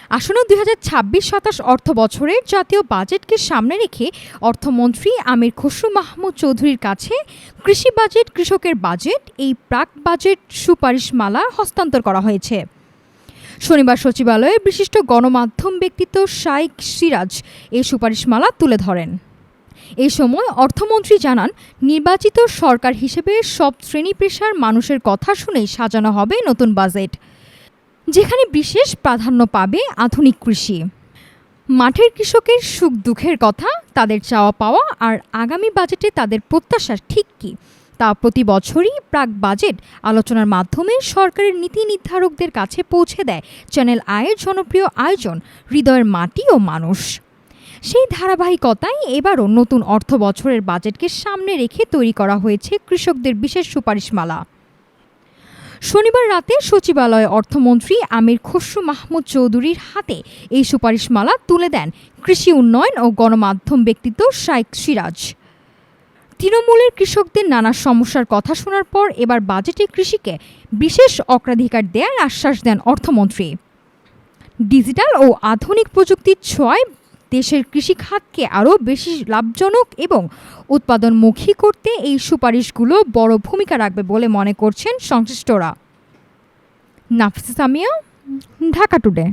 আসন্ন ২০২৬-২৭ অর্থ বছরের জাতীয় বাজেটকে সামনে রেখে অর্থমন্ত্রী আমির খসরু মাহমুদ চৌধুরীর কাছে কৃষি বাজেট কৃষকের বাজেট এই প্রাক বাজেট সুপারিশমালা হস্তান্তর করা হয়েছে। শনিবার সচিবালয়ে বিশিষ্ট গণমাধ্যম ব্যক্তিত্ব শাইখ সিরাজ এই সুপারিশমালা তুলে ধরেন। এ সময় অর্থমন্ত্রী জানান, নির্বাচিত সরকার হিসেবে সব শ্রেণী পেশার মানুষের কথা শুনেই সাজানো হবে নতুন বাজেট, যেখানে বিশেষ প্রাধান্য পাবে আধুনিক কৃষি। মাঠের কৃষকের সুখ দুঃখের কথা, তাদের চাওয়া পাওয়া আর আগামী বাজেটে তাদের প্রত্যাশা ঠিক কী তা প্রতি বছরই প্রাক বাজেট আলোচনার মাধ্যমে সরকারের নীতি নির্ধারকদের কাছে পৌঁছে দেয় চ্যানেল আইয়ের জনপ্রিয় আয়োজন হৃদয়ের মাটি ও মানুষ। সেই ধারাবাহিকতায় এবারও নতুন অর্থ বছরের বাজেটকে সামনে রেখে তৈরি করা হয়েছে কৃষকদের বিশেষ সুপারিশমালা। শনিবার রাতে সচিবালয়ে অর্থমন্ত্রী আমির খসরু মাহমুদ চৌধুরীর হাতে এই সুপারিশমালা তুলে দেন কৃষি উন্নয়ন ও গণমাধ্যম ব্যক্তিত্ব শাইখ সিরাজ। তৃণমূলের কৃষকদের নানা সমস্যার কথা শোনার পর এবার বাজেটে কৃষিকে বিশেষ অগ্রাধিকার দেওয়ার আশ্বাস দেন অর্থমন্ত্রী। ডিজিটাল ও আধুনিক প্রযুক্তির ছোঁয়ায় দেশের কৃষি খাতকে আরও বেশি লাভজনক এবং উৎপাদনমুখী করতে এই সুপারিশগুলো বড় ভূমিকা রাখবে বলে মনে করছেন সংশ্লিষ্টরা। নাফিসা সামিয়া, ঢাকা টুডে।